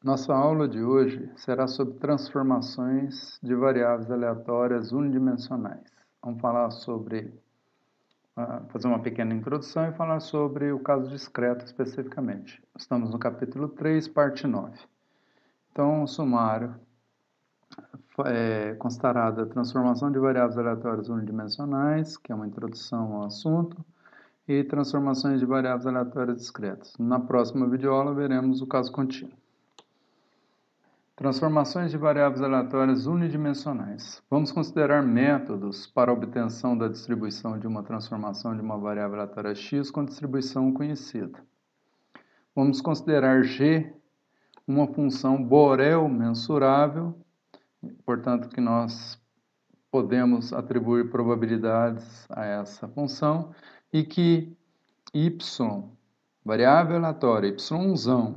Nossa aula de hoje será sobre transformações de variáveis aleatórias unidimensionais. Vamos falar sobre, fazer uma pequena introdução e falar sobre o caso discreto especificamente. Estamos no capítulo 3, parte 9. Então, o sumário constará da transformação de variáveis aleatórias unidimensionais, que é uma introdução ao assunto, e transformações de variáveis aleatórias discretas. Na próxima videoaula veremos o caso contínuo. Transformações de variáveis aleatórias unidimensionais. Vamos considerar métodos para a obtenção da distribuição de uma transformação de uma variável aleatória x com distribuição conhecida. Vamos considerar g uma função Borel mensurável, portanto que nós podemos atribuir probabilidades a essa função, e que y, variável aleatória, y,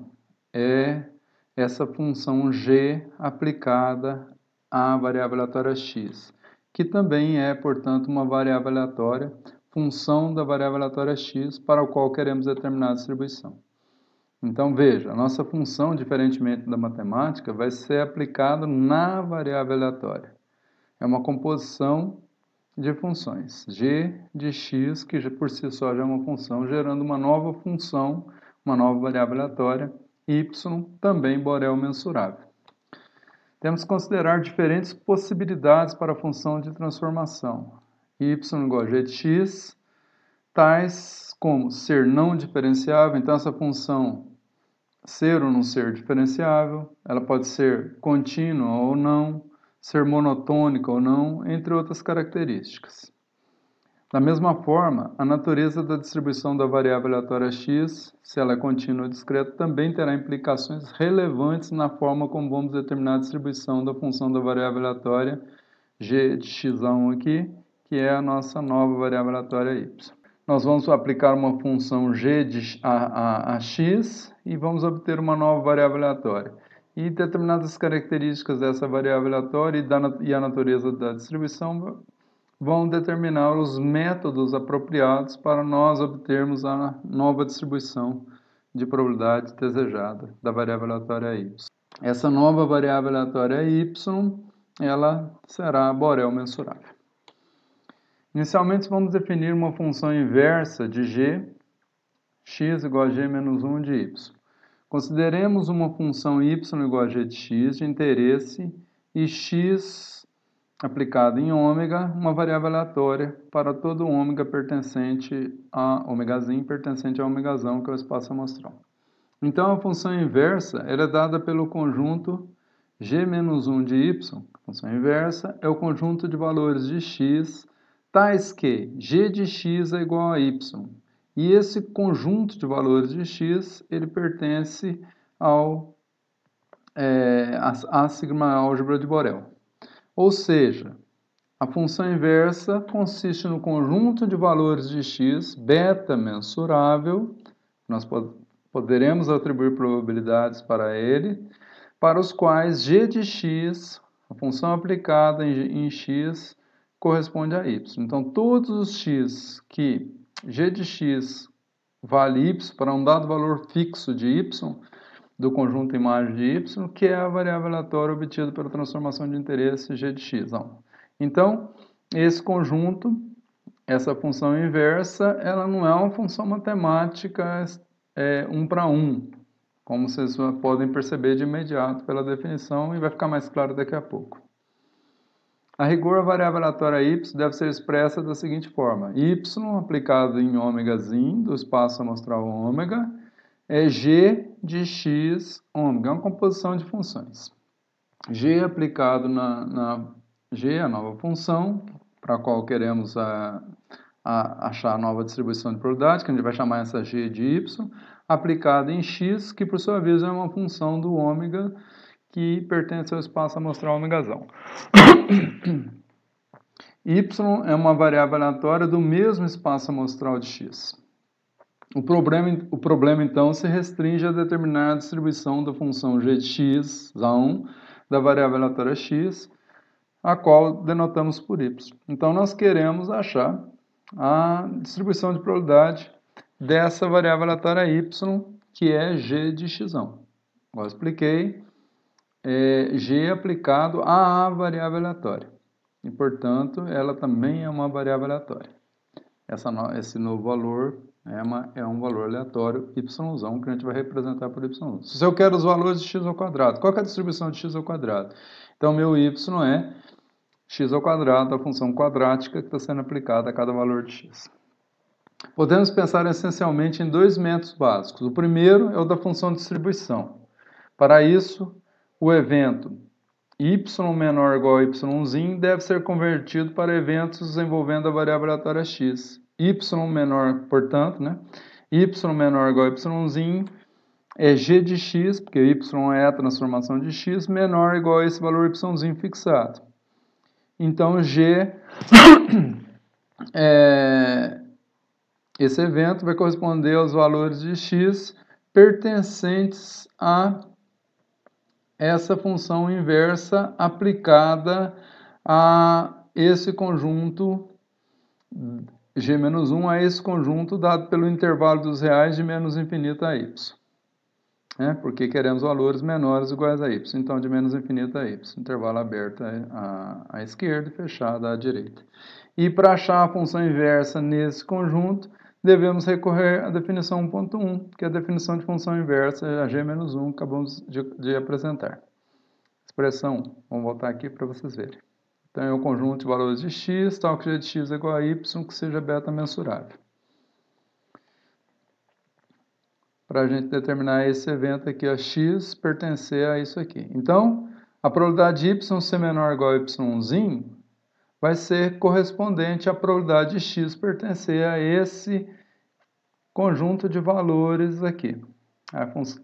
é essa função g aplicada à variável aleatória x, que também é, portanto, uma variável aleatória, função da variável aleatória x, para a qual queremos determinar a distribuição. Então, veja, a nossa função, diferentemente da matemática, vai ser aplicada na variável aleatória. É uma composição de funções, g de x, que por si só já é uma função, gerando uma nova função, uma nova variável aleatória, y, também Borel mensurável. Temos que considerar diferentes possibilidades para a função de transformação. Y igual a g de x, tais como ser não diferenciável, então essa função ser ou não ser diferenciável, ela pode ser contínua ou não, ser monotônica ou não, entre outras características. Da mesma forma, a natureza da distribuição da variável aleatória x, se ela é contínua ou discreta, também terá implicações relevantes na forma como vamos determinar a distribuição da função da variável aleatória g de x1 aqui, que é a nossa nova variável aleatória y. Nós vamos aplicar uma função g a x e vamos obter uma nova variável aleatória. E determinadas características dessa variável aleatória e a natureza da distribuição vão determinar os métodos apropriados para nós obtermos a nova distribuição de probabilidade desejada da variável aleatória y. Essa nova variável aleatória y, ela será Borel mensurável. Inicialmente, vamos definir uma função inversa de g, x igual a g menos 1 de y. Consideremos uma função y igual a g de x de interesse e x aplicado em ômega, uma variável aleatória para todo ômega pertencente a ômegazinho pertencente a ômegazão, que é o espaço amostral. Então, a função inversa ela é dada pelo conjunto g menos 1 de y. A função inversa é o conjunto de valores de x, tais que g de x é igual a y. E esse conjunto de valores de x, ele pertence à sigma-álgebra de Borel. Ou seja, a função inversa consiste no conjunto de valores de x, beta mensurável, nós poderemos atribuir probabilidades para ele, para os quais g de x, a função aplicada em x, corresponde a y. Então, todos os x que g de x vale y para um dado valor fixo de y, do conjunto imagem de y, que é a variável aleatória obtida pela transformação de interesse g de x. Então, esse conjunto, essa função inversa, ela não é uma função matemática 1 para 1, como vocês podem perceber de imediato pela definição, e vai ficar mais claro daqui a pouco. A rigor, a variável aleatória y deve ser expressa da seguinte forma: y aplicado em ômegazinho, do espaço amostral ômega, é g de x ômega, é uma composição de funções. G aplicado na G, a nova função, para a qual queremos achar a nova distribuição de probabilidade, que a gente vai chamar essa G de y, aplicada em x, que por sua vez é uma função do ômega, que pertence ao espaço amostral ômegazão. Y é uma variável aleatória do mesmo espaço amostral de x. O problema, então, se restringe a determinar a distribuição da função g de x, da variável aleatória x, a qual denotamos por y. Então, nós queremos achar a distribuição de probabilidade dessa variável aleatória y, que é g de x. igual eu expliquei, G aplicado a variável aleatória. E, portanto, ela também é uma variável aleatória. Esse novo valor é um valor aleatório y1 que a gente vai representar por y1. Se eu quero os valores de x ao quadrado, qual que é a distribuição de x ao quadrado? Então, meu y é x ao quadrado, a função quadrática que está sendo aplicada a cada valor de x. Podemos pensar essencialmente em dois métodos básicos. O primeiro é o da função de distribuição. Para isso, o evento y menor ou igual a y' deve ser convertido para eventos envolvendo a variável aleatória x. Y menor, portanto, y menor ou igual a y' é g de x, porque y é a transformação de x, menor ou igual a esse valor y' fixado. Então, g, esse evento vai corresponder aos valores de x pertencentes a essa função inversa aplicada a esse conjunto g-1, a esse conjunto dado pelo intervalo dos reais de menos infinito a y. Porque queremos valores menores iguais a y. Então, de menos infinito a y. Intervalo aberto à esquerda e fechado à direita. E para achar a função inversa nesse conjunto, devemos recorrer à definição 1.1, que é a definição de função inversa, a g-1, que acabamos de apresentar. Expressão 1. Vamos voltar aqui para vocês verem. Então, é o conjunto de valores de x, tal que g de x é igual a y, que seja beta mensurável. Para a gente determinar esse evento aqui, a x pertencer a isso aqui. Então, a probabilidade de y ser menor ou igual a y' vai ser correspondente à probabilidade de x pertencer a esse conjunto de valores aqui,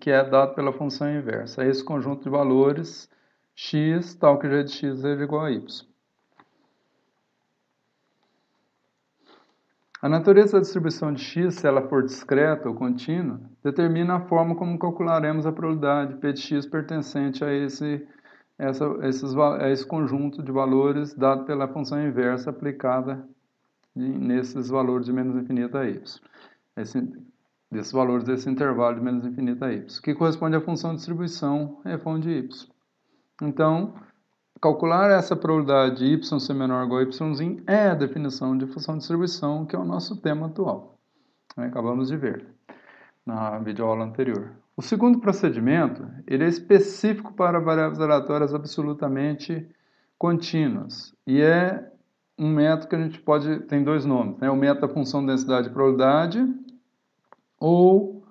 que é dado pela função inversa. Esse conjunto de valores x, tal que g de x seja igual a y. A natureza da distribuição de x, se ela for discreta ou contínua, determina a forma como calcularemos a probabilidade P de x pertencente a esse conjunto de valores dado pela função inversa aplicada nesses valores de menos infinito a y. Desses valores desse intervalo de menos infinito a y, que corresponde à função de distribuição f de y. Então, calcular essa probabilidade de y ser menor ou igual a y' é a definição de função de distribuição, que é o nosso tema atual. Acabamos de ver na videoaula anterior. O segundo procedimento, ele é específico para variáveis aleatórias absolutamente contínuas. E é um método que a gente tem dois nomes. O método da função densidade e probabilidade, ou,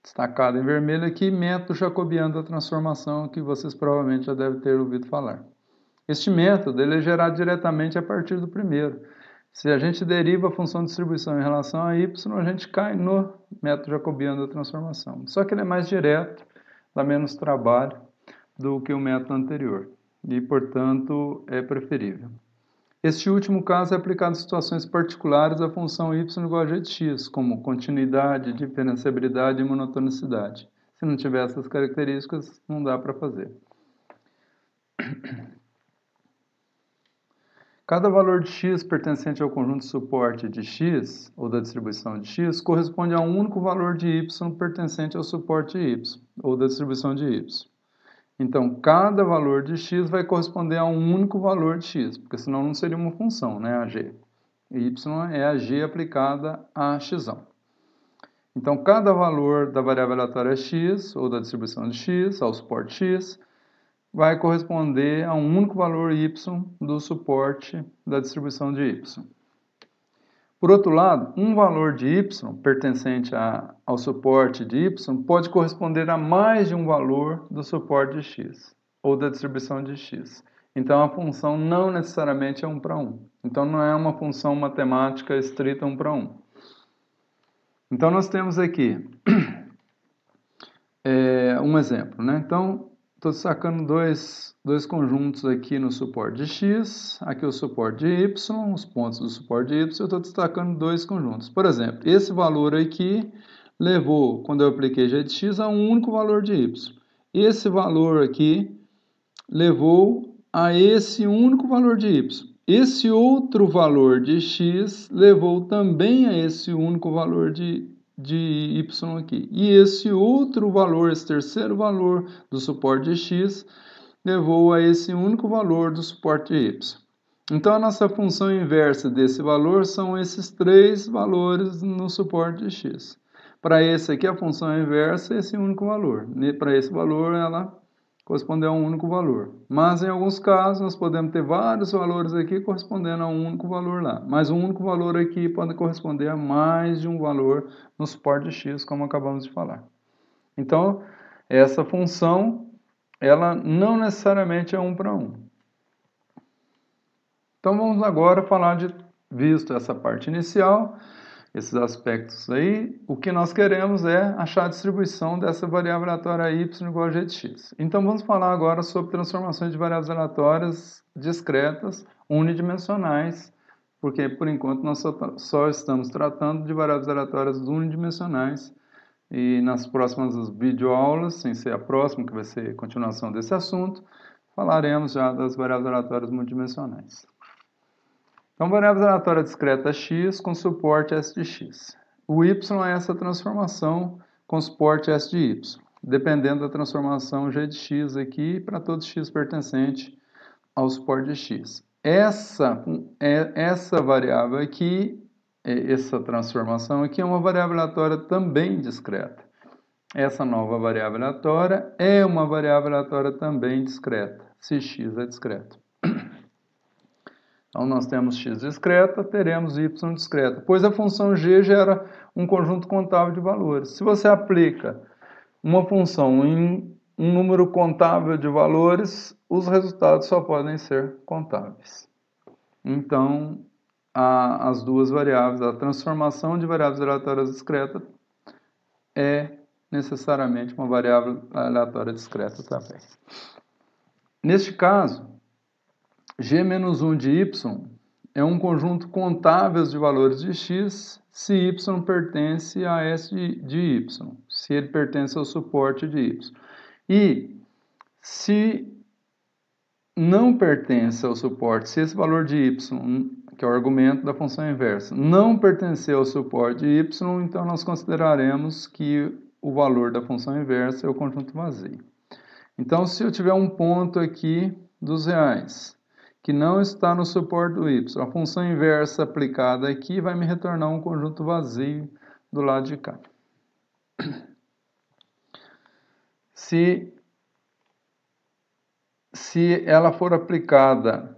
destacado em vermelho aqui, método jacobiano da transformação, que vocês provavelmente já devem ter ouvido falar. Este método ele é gerado diretamente a partir do primeiro. Se a gente deriva a função de distribuição em relação a y, a gente cai no método jacobiano da transformação. Só que ele é mais direto, dá menos trabalho do que o método anterior e, portanto, é preferível. Este último caso é aplicado em situações particulares da função y igual a g de x, como continuidade, diferenciabilidade e monotonicidade. Se não tiver essas características, não dá para fazer. Cada valor de x pertencente ao conjunto de suporte de x, ou da distribuição de x, corresponde a um único valor de y pertencente ao suporte y, ou da distribuição de y. Então, cada valor de x vai corresponder a um único valor de x, porque senão não seria uma função, a g. Y é a g aplicada a x. Então, cada valor da variável aleatória x, ou da distribuição de x, ao suporte x, vai corresponder a um único valor y do suporte da distribuição de y. Por outro lado, um valor de y pertencente ao suporte de y pode corresponder a mais de um valor do suporte de x, ou da distribuição de x. Então, a função não necessariamente é 1 para 1. Então, não é uma função matemática estrita 1 para 1. Então, nós temos aqui um exemplo. Então, estou destacando dois conjuntos aqui no suporte de x, aqui o suporte de y, os pontos do suporte de y, eu estou destacando dois conjuntos. Por exemplo, esse valor aqui levou, quando eu apliquei g de x, a um único valor de y. Esse valor aqui levou a esse único valor de y. Esse outro valor de x levou também a esse único valor de y aqui. E esse outro valor, esse terceiro valor do suporte de x, levou a esse único valor do suporte de y. Então, a nossa função inversa desse valor são esses três valores no suporte de x. Para esse aqui, a função inversa é esse único valor. Para esse valor, ela corresponde a um único valor. Mas, em alguns casos, nós podemos ter vários valores aqui correspondendo a um único valor lá. Mas um único valor aqui pode corresponder a mais de um valor no suporte de x, como acabamos de falar. Então, essa função, ela não necessariamente é 1 para 1. Então, vamos agora falar de, visto essa parte inicial, esses aspectos aí, o que nós queremos é achar a distribuição dessa variável aleatória y igual a g de x. Então, vamos falar agora sobre transformações de variáveis aleatórias discretas, unidimensionais, porque, por enquanto, nós só estamos tratando de variáveis aleatórias unidimensionais, e nas próximas videoaulas, sem ser a próxima, que vai ser a continuação desse assunto, falaremos já das variáveis aleatórias multidimensionais. Então, variável aleatória discreta x com suporte S de x. O y é essa transformação com suporte S de y, dependendo da transformação g de x aqui para todo x pertencente ao suporte de x. Essa variável aqui, essa transformação aqui é uma variável aleatória também discreta. Essa nova variável aleatória é uma variável aleatória também discreta, se x é discreto. Então, nós temos x discreta, teremos y discreta, pois a função g gera um conjunto contável de valores. Se você aplica uma função em um número contável de valores, os resultados só podem ser contáveis. Então, as duas variáveis, a transformação de variáveis aleatórias discretas é necessariamente uma variável aleatória discreta também. Neste caso, g-1 de y é um conjunto contável de valores de x se y pertence a S de y, se ele pertence ao suporte de y. E se não pertence ao suporte, se esse valor de y, que é o argumento da função inversa, não pertencer ao suporte de y, então nós consideraremos que o valor da função inversa é o conjunto vazio. Então, se eu tiver um ponto aqui dos reais, que não está no suporte do y, a função inversa aplicada aqui vai me retornar um conjunto vazio do lado de cá. Se ela for aplicada,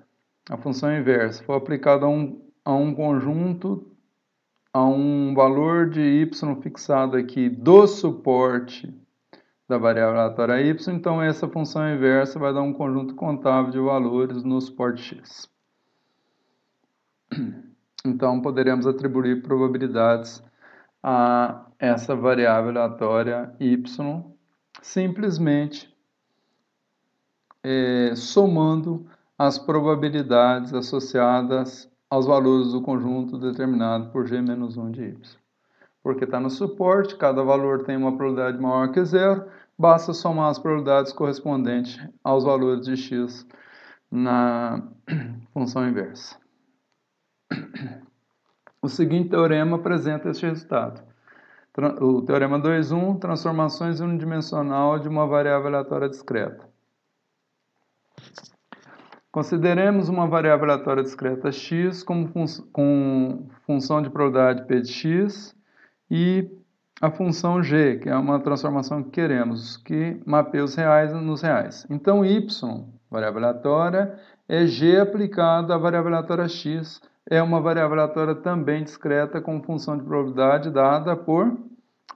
a função inversa for aplicada a um conjunto, a um valor de y fixado aqui do suporte da variável aleatória y, então essa função inversa vai dar um conjunto contável de valores no suporte x. Então, poderemos atribuir probabilidades a essa variável aleatória y simplesmente somando as probabilidades associadas aos valores do conjunto determinado por g-1 de y. Porque está no suporte, cada valor tem uma probabilidade maior que zero, basta somar as probabilidades correspondentes aos valores de x na função inversa. O seguinte teorema apresenta este resultado. O teorema 2.1, transformações unidimensional de uma variável aleatória discreta. Consideremos uma variável aleatória discreta x com função de probabilidade p de x e a função g, que é uma transformação que queremos, que mapeia os reais nos reais. Então, y, variável aleatória, é g aplicado à variável aleatória x, é uma variável aleatória também discreta com função de probabilidade dada por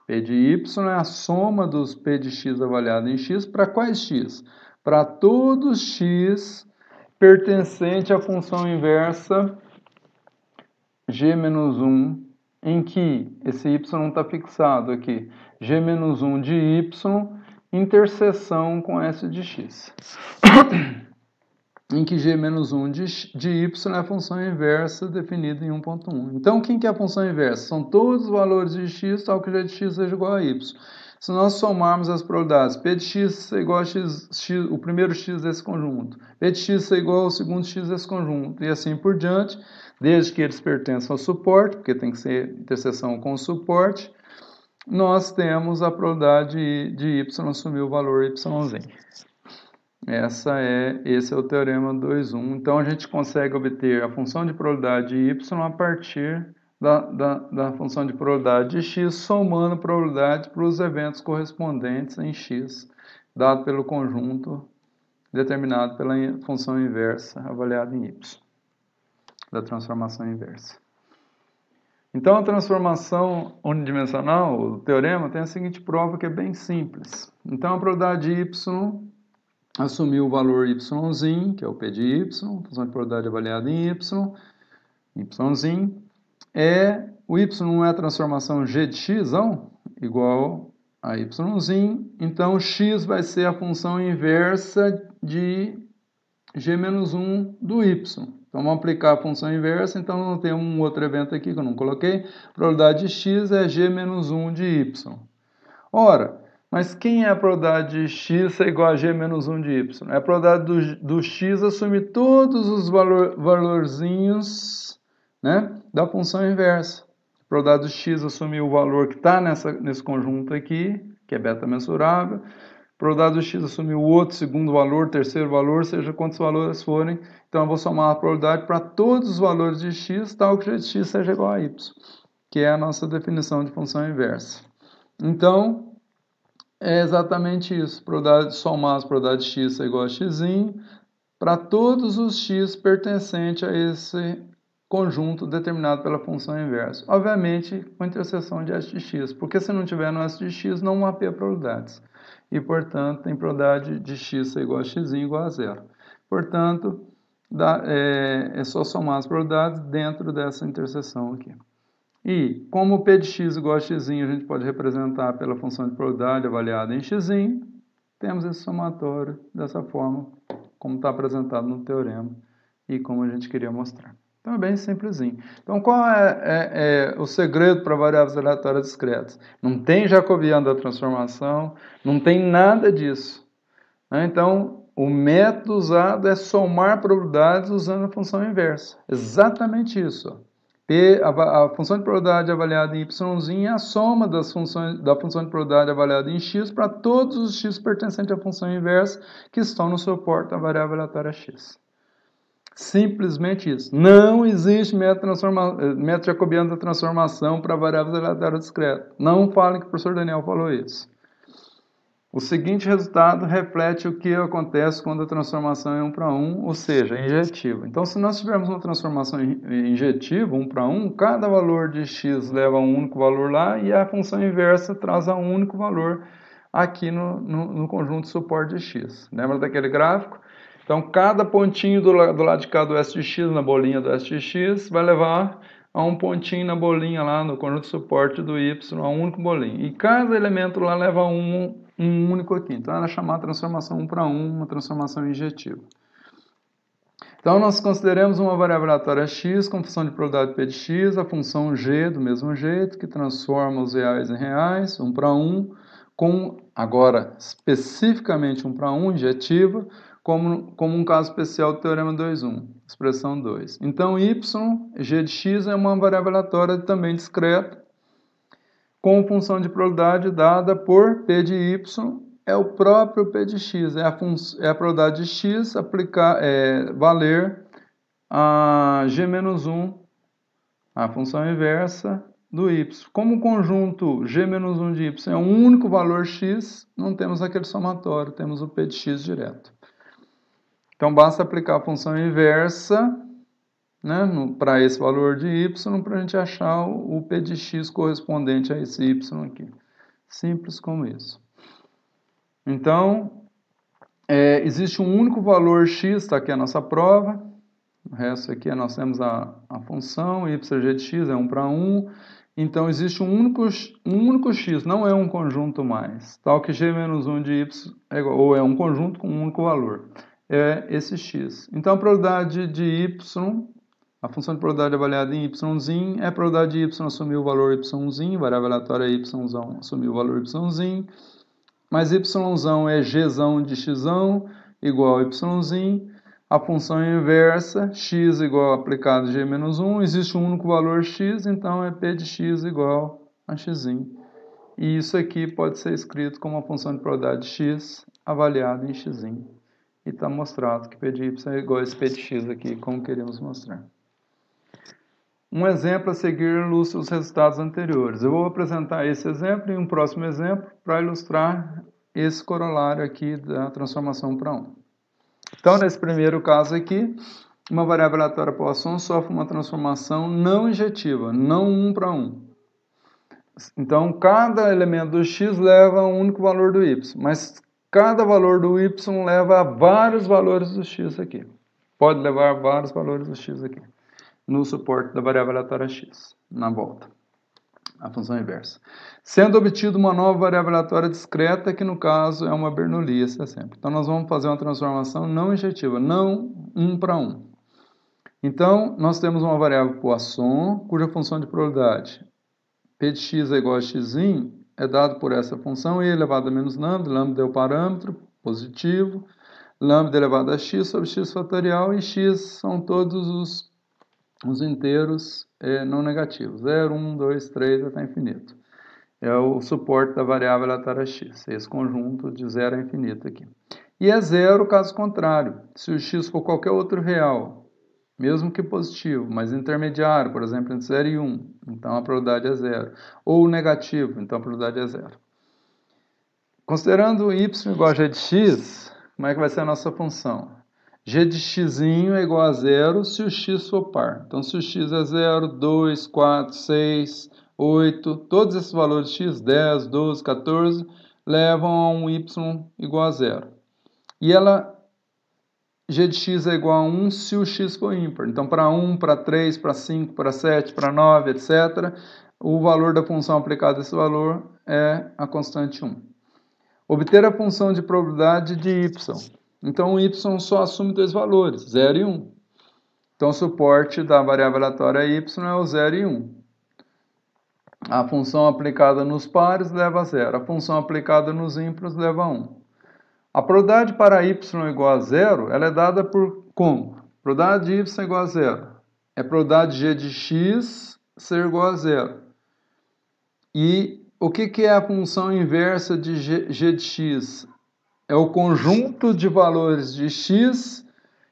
p de y, é a soma dos p de x avaliado em x, para quais x? Para todos x pertencente à função inversa g-1, em que esse y está fixado aqui, g-1 de y, interseção com S de x. Em que g-1 de y é a função inversa definida em 1.1. Então, quem que é a função inversa? São todos os valores de x, tal que g de x seja igual a y. Se nós somarmos as probabilidades, p de x é igual a x, o primeiro x desse conjunto, p de x é igual ao segundo x desse conjunto, e assim por diante, desde que eles pertençam ao suporte, porque tem que ser interseção com o suporte, nós temos a probabilidade de y assumir o valor yz. Esse é o teorema 2.1. Então, a gente consegue obter a função de probabilidade de y a partir da função de probabilidade de x, somando probabilidade para os eventos correspondentes em x, dado pelo conjunto determinado pela função inversa avaliada em y, da transformação inversa. Então, a transformação unidimensional, o teorema, tem a seguinte prova que é bem simples. Então, a probabilidade de y assumir o valor yz, que é o p de y, função de probabilidade avaliada em y, yz, o y não é a transformação g de x, igual a y, então x vai ser a função inversa de g-1 do y. Então, vamos aplicar a função inversa, então não tem um outro evento aqui que eu não coloquei, a probabilidade de x é g-1 de y. Ora, mas quem é a probabilidade de x é igual a g-1 de y? É a probabilidade do x assumir todos os valorzinhos, né, da função inversa. A probabilidade do x assumir o valor que está nesse conjunto aqui, que é beta mensurável. A probabilidade do x assumir o outro, segundo valor, terceiro valor, seja quantos valores forem. Então, eu vou somar a probabilidade para todos os valores de x, tal que g de x seja igual a y, que é a nossa definição de função inversa. Então, é exatamente isso. Somar as probabilidades de x é igual a x para todos os x pertencentes a esse conjunto determinado pela função inversa. Obviamente, com interseção de S de x, porque se não tiver no S de x, não mapeia probabilidades. E, portanto, tem probabilidade de x ser igual a x igual a zero. Portanto, é só somar as probabilidades dentro dessa interseção aqui. E, como o p de x igual a x, a gente pode representar pela função de probabilidade avaliada em x, temos esse somatório dessa forma, como está apresentado no teorema e como a gente queria mostrar. Então, é bem simplesinho. Então, qual é o segredo para variáveis aleatórias discretas? Não tem jacobiano da transformação, não tem nada disso. Então, o método usado é somar probabilidades usando a função inversa. Exatamente isso. A função de probabilidade avaliada em y é a soma da função de probabilidade avaliada em x para todos os x pertencentes à função inversa que estão no suporte da variável aleatória x. Simplesmente isso. Não existe método jacobiano da transformação para variáveis aleatórias discretas. Não falem que o professor Daniel falou isso. O seguinte resultado reflete o que acontece quando a transformação é 1 para 1, ou seja, injetiva. Então, se nós tivermos uma transformação injetiva, 1 para 1, cada valor de x leva a um único valor lá e a função inversa traz a um único valor aqui no conjunto de suporte de x. Lembra daquele gráfico? Então, cada pontinho do lado de cá do S de x, na bolinha do S de x, vai levar a um pontinho na bolinha lá no conjunto de suporte do y, a um único bolinho. E cada elemento lá leva a um único aqui. Então, ela é chamada transformação 1 para 1, uma transformação injetiva. Então, nós consideramos uma variável aleatória x com função de probabilidade p de x, a função g do mesmo jeito, que transforma os reais em reais, 1 para 1, com, agora, especificamente 1 para 1, injetiva, como um caso especial do teorema 2.1, expressão 2. Então, y, g de x, é uma variável aleatória também discreta, com função de probabilidade dada por p de y, é o próprio p de x, é a probabilidade de x valer a g-1, a função inversa do y. Como o conjunto g-1 de y é um único valor x, não temos aquele somatório, temos o p de x direto. Então, basta aplicar a função inversa, né, para esse valor de y, para a gente achar o p de x correspondente a esse y aqui. Simples como isso. Então, existe um único valor x, está aqui a nossa prova. O resto aqui nós temos a função, yg de x é 1 para 1. Então, existe um único x, não é um conjunto mais. Tal que g-1 de y ou é um conjunto com um único valor. É esse x. Então, a probabilidade de y, a função de probabilidade avaliada em y, é a probabilidade de y assumir o valor y, variável aleatória y assumir o valor y, mas y é g de x igual a y, a função inversa, x igual aplicado g-1, existe um único valor x, então é p de x igual a x. E isso aqui pode ser escrito como uma função de probabilidade de x avaliada em x. E está mostrado que P de y é igual a esse P de x aqui, como queríamos mostrar. Um exemplo a seguir ilustra os resultados anteriores. Eu vou apresentar esse exemplo e um próximo exemplo para ilustrar esse corolário aqui da transformação para 1. Então, nesse primeiro caso aqui, uma variável aleatória Poisson sofre uma transformação não injetiva, não 1 para 1. Então, cada elemento do x leva a um único valor do y, mas cada valor do y leva a vários valores do x aqui. Pode levar vários valores do x aqui, no suporte da variável aleatória x, na volta, a função inversa. Sendo obtida uma nova variável aleatória discreta, que no caso é uma Bernoulli, esse é sempre. Então, nós vamos fazer uma transformação não injetiva, não 1 para 1. Então, nós temos uma variável Poisson, cuja função de probabilidade P de x é igual a x é dado por essa função e elevado a menos lambda, lambda é o parâmetro positivo, lambda elevado a x sobre x fatorial e x são todos os inteiros não negativos, 0, 1, 2, 3 até infinito. É o suporte da variável aleatória x, esse conjunto de 0 a infinito aqui. E é zero caso contrário, se o x for qualquer outro real, mesmo que positivo, mas intermediário, por exemplo, entre 0 e 1, então a probabilidade é zero. Ou negativo, então a probabilidade é zero. Considerando y igual a g de x, como é que vai ser a nossa função? G de x é igual a zero se o x for par. Então, se o x é 0, 2, 4, 6, 8, todos esses valores x, 10, 12, 14, levam a um y igual a zero. E g de x é igual a 1 se o x for ímpar. Então, para 1, para 3, para 5, para 7, para 9, etc., o valor da função aplicada a esse valor é a constante 1. Obter a função de probabilidade de y. Então, o y só assume dois valores, 0 e 1. Então, o suporte da variável aleatória y é o 0 e 1. A função aplicada nos pares leva a 0. A função aplicada nos ímpares leva a 1. A probabilidade para y igual a zero, ela é dada por como? Probabilidade de y igual a zero. É a probabilidade de g de x ser igual a zero. E o que é a função inversa de g de x? É o conjunto de valores de x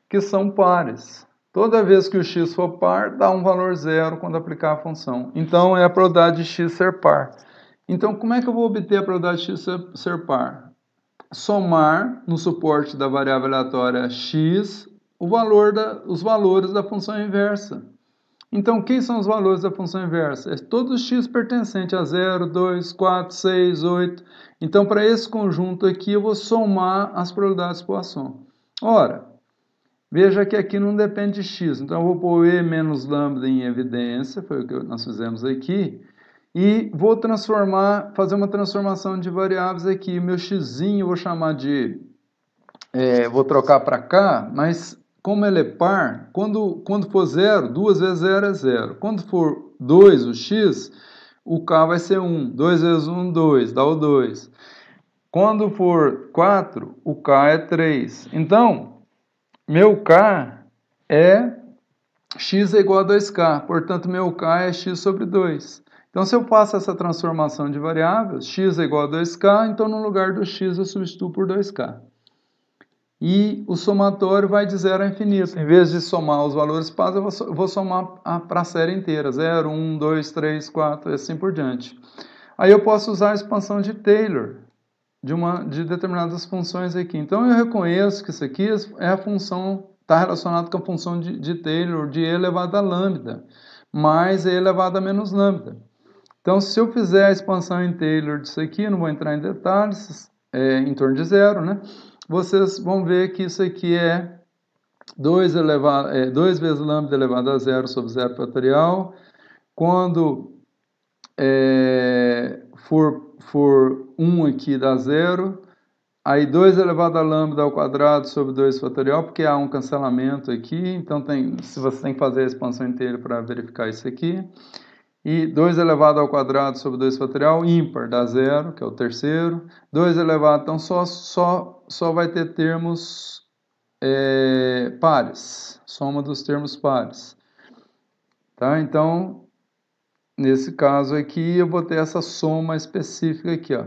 que são pares. Toda vez que o x for par, dá um valor zero quando aplicar a função. Então, é a probabilidade de x ser par. Então, como é que eu vou obter a probabilidade de x ser par? Somar no suporte da variável aleatória x os valores da função inversa. Então, quem são os valores da função inversa? É todos os x pertencentes a 0, 2, 4, 6, 8. Então, para esse conjunto aqui, eu vou somar as probabilidades de Poisson. Ora, veja que aqui não depende de x. Então, eu vou pôr e menos lambda em evidência, foi o que nós fizemos aqui. E vou fazer uma transformação de variáveis aqui. Meu x eu vou chamar de... vou trocar para cá, mas como ele é par, quando for 0, 2 vezes 0 é 0. Quando for 2 o x, o k vai ser 1. 2 vezes 1, 2, dá o 2. Quando for 4, o k é 3. Então, meu k é x é igual a 2k. Portanto, meu k é x sobre 2. Então, se eu faço essa transformação de variáveis, x é igual a 2k, então no lugar do x eu substituo por 2k. E o somatório vai de 0 a infinito. Em vez de somar os valores pares, eu vou somar para a série inteira. 0, 1, 2, 3, 4 e assim por diante. Aí eu posso usar a expansão de Taylor de determinadas funções aqui. Então, eu reconheço que isso aqui é a função, está relacionado com a função de Taylor de e elevado a lambda, mais e elevado a menos lambda. Então, se eu fizer a expansão em Taylor disso aqui, não vou entrar em detalhes, em torno de 0, né? Vocês vão ver que isso aqui é 2 vezes lambda elevado a 0 sobre 0 fatorial. Quando for 1 aqui dá 0. Aí 2 elevado a lambda ao quadrado sobre 2 fatorial, porque há um cancelamento aqui. Então, se você tem que fazer a expansão inteira para verificar isso aqui. E 2 elevado ao quadrado sobre 2 fatorial, ímpar, dá 0, que é o terceiro. 2 elevado, então só vai ter termos pares, soma dos termos pares. Tá? Então, nesse caso aqui, eu vou ter essa soma específica aqui, ó.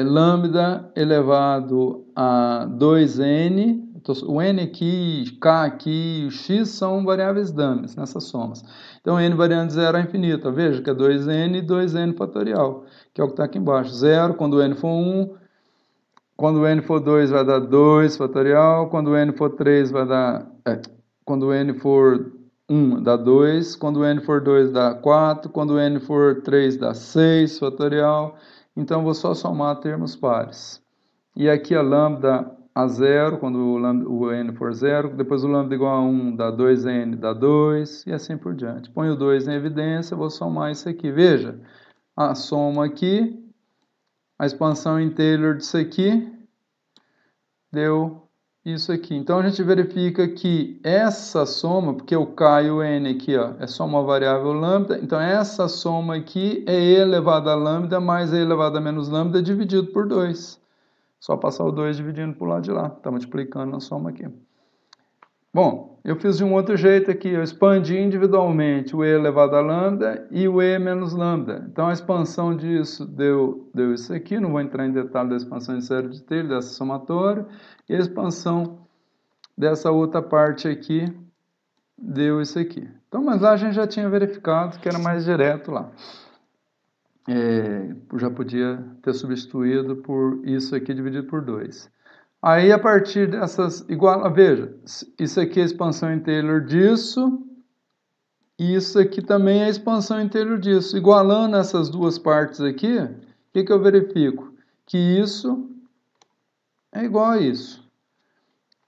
Lambda elevado a 2n, o n aqui, k aqui, o x são variáveis dummies nessas somas. Então, n variando de 0 a infinito, veja que é 2n e 2n fatorial, que é o que está aqui embaixo. 0, quando o n for 1, quando o n for 2 vai dar 2 fatorial, quando o n for 3 vai dar... quando o n for 1 dá 2, quando o n for 2 dá 4, quando o n for 3 dá 6 fatorial. Então, vou só somar termos pares. E aqui a lambda a 0, quando o n for 0, depois o lambda igual a 1 dá 2n, dá 2, e assim por diante. Ponho o 2 em evidência, vou somar isso aqui. Veja, a soma aqui, a expansão em Taylor disso aqui, deu isso aqui. Então, a gente verifica que essa soma, porque o k e o n aqui, ó, é só uma variável lambda, então essa soma aqui é e elevado a lambda mais e elevado a menos lambda dividido por 2. Só passar o 2 dividindo para o lado de lá. Está multiplicando na soma aqui. Bom, eu fiz de um outro jeito aqui. Eu expandi individualmente o e elevado a lambda e o e menos lambda. Então, a expansão disso deu isso aqui. Não vou entrar em detalhe da expansão de série de Taylor, dessa somatória. E a expansão dessa outra parte aqui deu isso aqui. Então, mas lá a gente já tinha verificado que era mais direto lá. Já podia ter substituído por isso aqui dividido por 2. Aí, a partir dessas... veja, isso aqui é a expansão em Taylor disso, e isso aqui também é a expansão em Taylor disso. Igualando essas duas partes aqui, o que eu verifico? Que isso é igual a isso.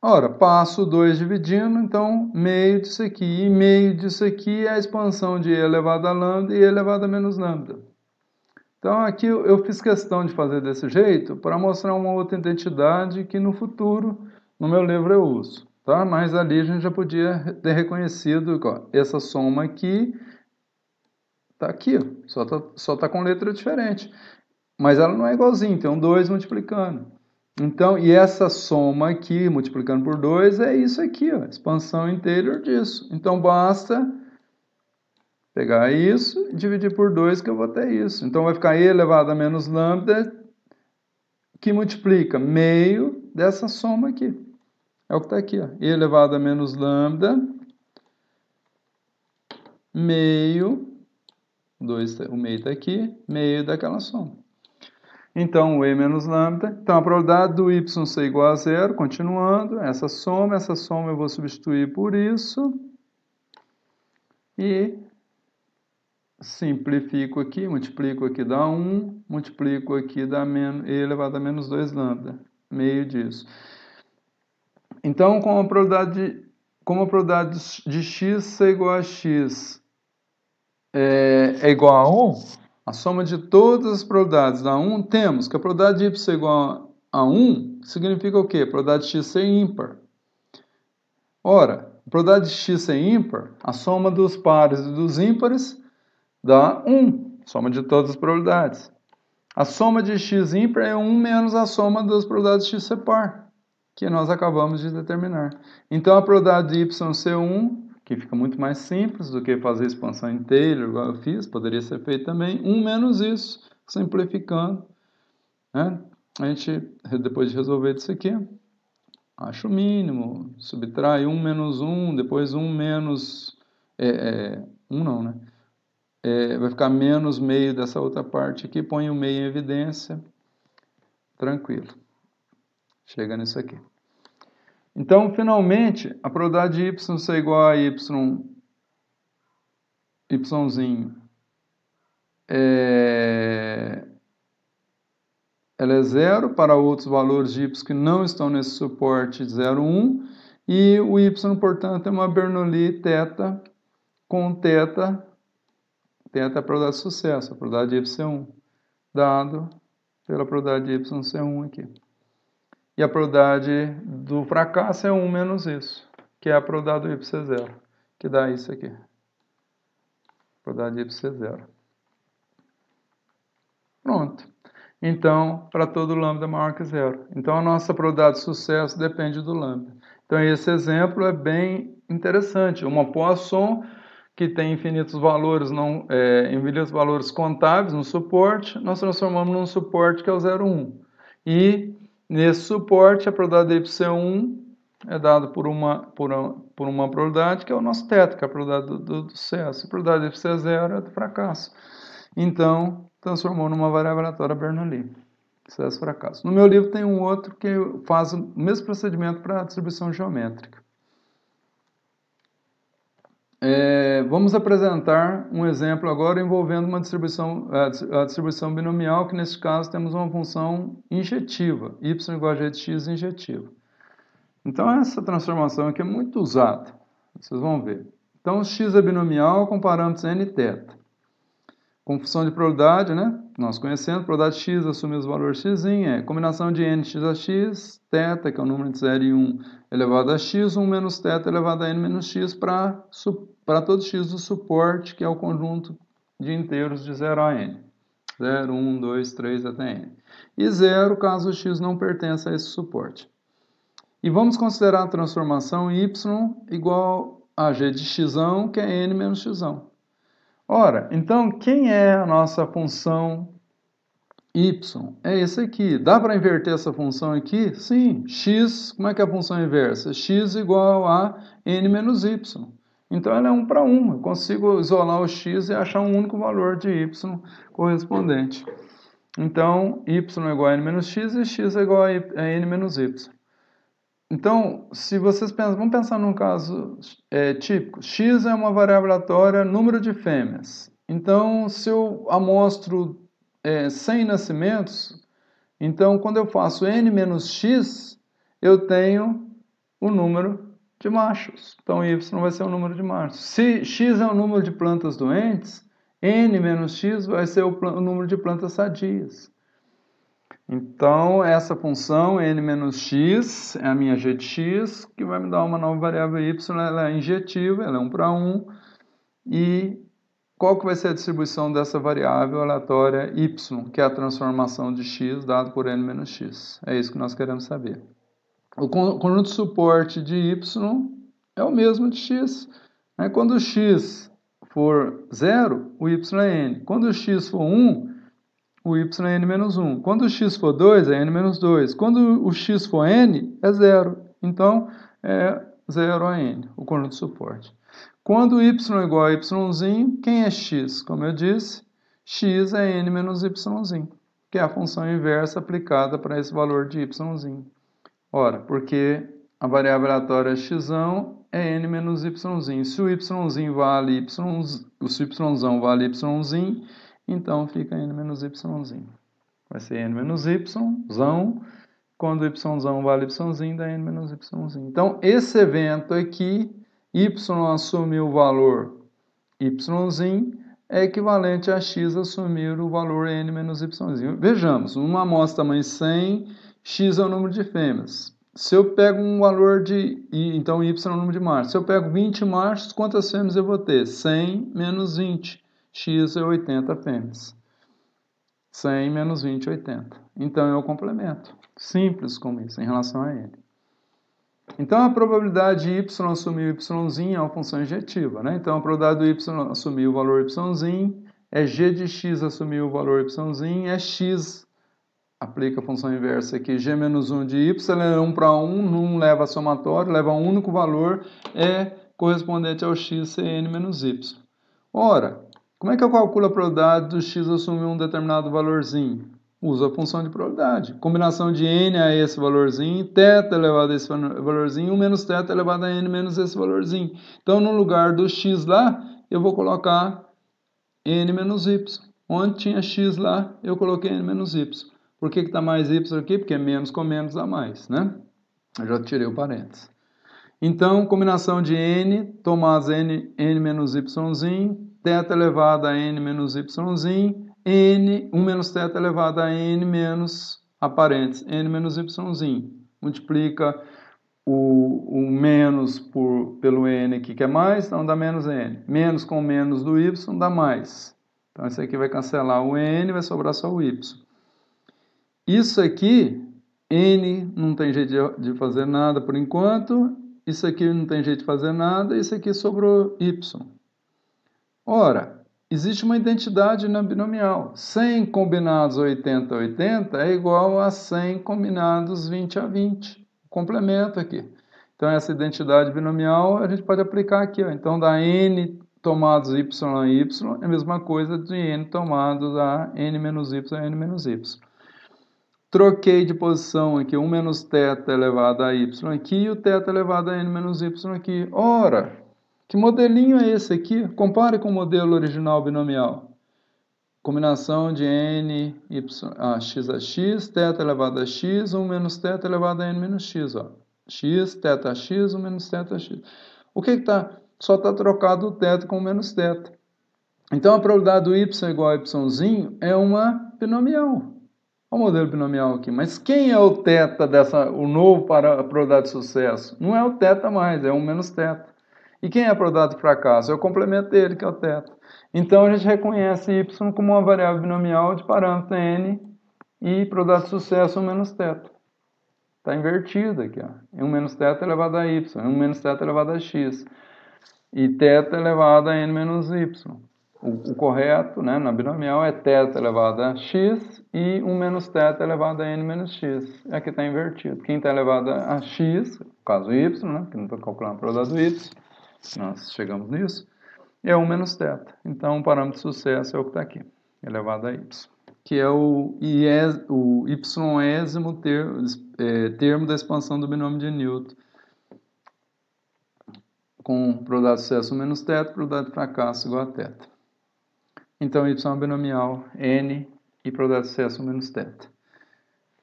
Ora, passo 2 dividindo, então meio disso aqui. E meio disso aqui é a expansão de e elevado a lambda e e elevado a menos lambda. Então, aqui eu fiz questão de fazer desse jeito para mostrar uma outra identidade que no futuro, no meu livro, eu uso. Tá? Mas ali a gente já podia ter reconhecido ó, essa soma aqui, está aqui, ó, só tá com letra diferente. Mas ela não é igualzinha, tem um 2 multiplicando. Então, e essa soma aqui, multiplicando por 2, é isso aqui, ó, expansão em Taylor disso. Então, basta pegar isso e dividir por 2 que eu vou ter isso. Então, vai ficar e elevado a menos lambda, que multiplica meio dessa soma aqui. É o que está aqui, ó. E elevado a menos lambda, meio, o meio está aqui, meio daquela soma. Então, o e menos lambda. Então, a probabilidade do y ser igual a 0, continuando, essa soma eu vou substituir por isso. E simplifico aqui, multiplico aqui dá 1, multiplico aqui dá e elevado a menos 2 lambda, meio disso. Então, como a probabilidade de x ser igual a x é igual a 1, a soma de todas as probabilidades dá 1, temos que a probabilidade de y ser igual a 1 significa o quê? A probabilidade de x ser ímpar. Ora, a probabilidade de x ser ímpar, a soma dos pares e dos ímpares dá 1, soma de todas as probabilidades. A soma de x ímpar é 1 menos a soma das probabilidades de x ser par, que nós acabamos de determinar. Então, a probabilidade de y ser 1, que fica muito mais simples do que fazer expansão em Taylor, igual eu fiz, poderia ser feito também, 1 menos isso, simplificando. Né? A gente, depois de resolver isso aqui, acha o mínimo, subtrai 1 menos 1, depois 1 menos... 1 não, né? Vai ficar menos meio dessa outra parte aqui, põe o meio em evidência, tranquilo. Chega nisso aqui. Então, finalmente, a probabilidade de y ser igual a y'zinho ela é 0 para outros valores de y que não estão nesse suporte 0, 1, e o y, portanto, é uma Bernoulli θ com θ é a probabilidade de sucesso, a probabilidade de y ser 1, dado pela probabilidade de y ser 1 aqui. E a probabilidade do fracasso é 1 menos isso, que é a probabilidade do y ser 0, que dá isso aqui. Probabilidade de y ser 0. Pronto. Então, para todo lambda maior que 0. Então, a nossa probabilidade de sucesso depende do lambda. Então, esse exemplo é bem interessante. Uma Poisson que tem infinitos valores, infinitos valores contáveis no suporte, nós transformamos num suporte que é o 0,1. E nesse suporte a probabilidade de y1 é dada por uma probabilidade que é o nosso teto, que é a probabilidade do sucesso. A probabilidade de y é 0 é do fracasso. Então, transformou numa variável aleatória Bernoulli. Sucesso, fracasso. No meu livro tem um outro que faz o mesmo procedimento para a distribuição geométrica. Vamos apresentar um exemplo agora envolvendo uma distribuição, a distribuição binomial, que nesse caso temos uma função injetiva, y igual a g de x injetiva. Então essa transformação aqui é muito usada, vocês vão ver. Então x é binomial com parâmetros n e θ. Com função de probabilidade, né? Nós conhecemos, probabilidade x assumir os valores x é combinação de n x a x, θ, que é o número de 0 e 1 elevado a x, 1 menos θ elevado a n menos x para todo x do suporte, que é o conjunto de inteiros de 0 a n. 0, 1, 2, 3 até n. E 0 caso o x não pertença a esse suporte. E vamos considerar a transformação y igual a g de x, que é n menos x. Ora, então, quem é a nossa função y? É esse aqui. Dá para inverter essa função aqui? Sim. X, como é que é a função inversa? X igual a n menos y. Então, ela é 1 para 1. Eu consigo isolar o x e achar um único valor de y correspondente. Então, y é igual a n menos x e x é igual a n menos y. Então, se vocês pensam, vamos pensar num caso típico. X é uma variável aleatória, número de fêmeas. Então, se eu amostro 100 nascimentos, então quando eu faço n menos x, eu tenho o número de machos. Então, y vai ser o número de machos. Se x é o número de plantas doentes, n menos x vai ser o número de plantas sadias. Então, essa função n menos x é a minha g de x, que vai me dar uma nova variável y, ela é injetiva, ela é 1 para 1. E qual que vai ser a distribuição dessa variável aleatória y, que é a transformação de x dado por n menos x? É isso que nós queremos saber. O conjunto de suporte de y é o mesmo de x. Quando o x for 0, o y é n. Quando o x for 1, o y é n menos 1. Quando o x for 2, é n menos 2. Quando o x for n, é 0. Então, é 0 a n, o conjunto de suporte. Quando y é igual a y', quem é x? Como eu disse, x é n menos y', que é a função inversa aplicada para esse valor de y'. Ora, porque a variável aleatória x é n menos y'. Se o y' vale se o y vale y', então fica n menos y'. Vai ser n menos y, quando y vale y', dá n menos y'. Então, esse evento aqui, y assumir o valor y' é equivalente a x assumir o valor n menos y'. Vejamos, numa amostra tamanho 100, x é o número de fêmeas. Se eu pego um valor então y é o número de machos. Se eu pego 20 machos, quantas fêmeas eu vou ter? 100 menos 20. X é 80 fêmeas. 100 menos 20, 80. Então, eu complemento. Simples como isso, em relação a n. Então, a probabilidade de y assumir o y' é uma função injetiva. Então, a probabilidade do y assumir o valor y' é g de x assumir o valor y', é x, aplica a função inversa aqui, g menos 1 de y, ela é 1 para 1, não leva a somatório, leva um único valor, é correspondente ao x ser n menos y. Ora, como é que eu calculo a probabilidade do x assumir um determinado valorzinho? Uso a função de probabilidade. Combinação de n a esse valorzinho, θ elevado a esse valorzinho, 1 menos θ elevado a n menos esse valorzinho. Então, no lugar do x lá, eu vou colocar n menos y. Onde tinha x lá, eu coloquei n menos y. Por que está mais y aqui? Porque menos com menos dá mais, né? Eu já tirei o parênteses. Então, combinação de n, tomadas n menos y', θ elevado a n menos y', n, 1 menos θ elevado a n menos, a parênteses, n menos y'. Multiplica o menos pelo n aqui, que é mais, então dá menos n. Menos com menos do y dá mais. Então, isso aqui vai cancelar o n, vai sobrar só o y. Isso aqui, n não tem jeito de fazer nada por enquanto. Isso aqui não tem jeito de fazer nada, isso aqui sobrou y. Ora, existe uma identidade na binomial. 100 combinados 80 a 80 é igual a 100 combinados 20 a 20. Complemento aqui. Então, essa identidade binomial a gente pode aplicar aqui. Ó. Então, dá n tomados y a y é a mesma coisa de n tomados a n menos y a n menos y. Troquei de posição aqui, 1 menos θ elevado a y aqui e o θ elevado a n menos y aqui. Ora, que modelinho é esse aqui? Compare com o modelo original binomial. Combinação de n, y, x a x, θ elevado a x, 1 menos θ elevado a n menos x. Ó. X, θx, 1 menos θx. O que está? Só está trocado o θ com o menos θ. Então, a probabilidade do y igual a yzinho é uma binomial. Olha o modelo binomial aqui. Mas quem é o θ o novo para a probabilidade de sucesso? Não é o θ mais, é 1 menos θ. E quem é a probabilidade de fracasso? É o complemento dele, que é o θ. Então, a gente reconhece y como uma variável binomial de parâmetro n e probabilidade de sucesso 1 menos θ. Está invertido aqui. Ó. 1 menos θ elevado a y, 1 menos θ elevado a x. E θ elevado a n menos y. O correto, né, na binomial é θ elevado a x e 1 menos θ elevado a n menos x. Aqui está invertido. Quem está elevado a x, no caso y, né, que não estou calculando a probabilidade do y, nós chegamos nisso, é 1 menos θ. Então, o parâmetro de sucesso é o que está aqui, elevado a y. Que é o y-ésimo termo da expansão do binômio de Newton. Com probabilidade de sucesso 1 menos θ, probabilidade de fracasso igual a θ. Então, y é uma binomial n e probabilidade de sucesso 1 menos θ.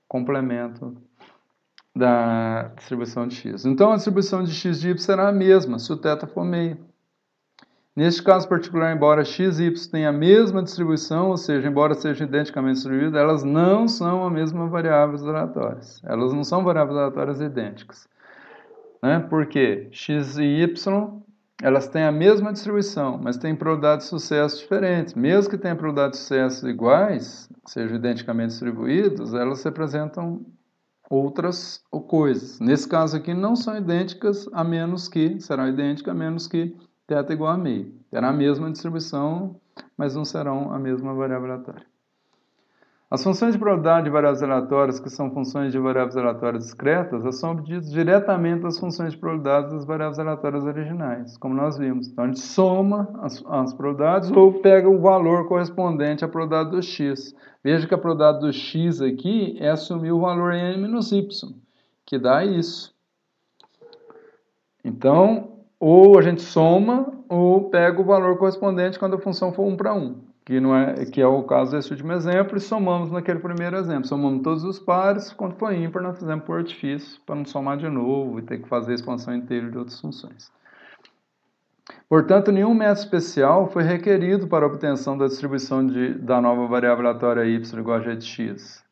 Complemento da distribuição de x. Então, a distribuição de x de y será a mesma se o θ for meio. Neste caso particular, embora x e y tenham a mesma distribuição, ou seja, embora sejam identicamente distribuídas, elas não são a mesma variáveis aleatórias. Elas não são variáveis aleatórias idênticas. Né? Porque x e y, elas têm a mesma distribuição, mas têm probabilidades de sucesso diferentes. Mesmo que tenham probabilidades de sucesso iguais, sejam identicamente distribuídas, elas representam outras coisas. Nesse caso aqui, não são idênticas, a menos que, serão idênticas a menos que θ igual a meio. Terá a mesma distribuição, mas não serão a mesma variável aleatória. As funções de probabilidade de variáveis aleatórias, que são funções de variáveis aleatórias discretas, são obtidas diretamente das funções de probabilidade das variáveis aleatórias originais, como nós vimos. Então, a gente soma as probabilidades ou pega o valor correspondente à probabilidade do x. Veja que a probabilidade do x aqui é assumir o valor n menos y, que dá isso. Então, ou a gente soma ou pega o valor correspondente quando a função for 1 para 1, que é o caso desse último exemplo, e somamos naquele primeiro exemplo. Somamos todos os pares, quando for ímpar nós fizemos por artifício, para não somar de novo e ter que fazer a expansão inteira de outras funções. Portanto, nenhum método especial foi requerido para a obtenção da distribuição da nova variável aleatória y igual a g de x,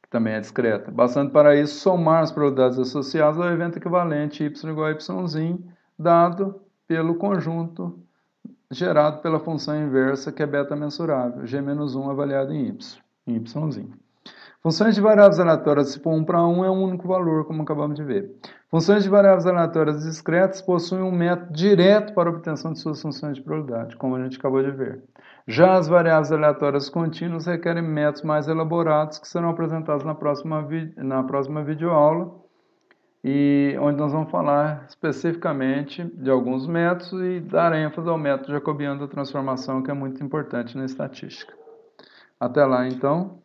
que também é discreta. Bastando para isso somar as probabilidades associadas ao evento equivalente y igual a y', dado pelo conjunto gerado pela função inversa, que é beta mensurável, g-1 avaliado em y'. Funções de variáveis aleatórias, se for 1 para 1, é um único valor, como acabamos de ver. Funções de variáveis aleatórias discretas possuem um método direto para a obtenção de suas funções de probabilidade, como a gente acabou de ver. Já as variáveis aleatórias contínuas requerem métodos mais elaborados, que serão apresentados na próxima videoaula, e onde nós vamos falar especificamente de alguns métodos e dar ênfase ao método jacobiano da transformação, que é muito importante na estatística. Até lá, então.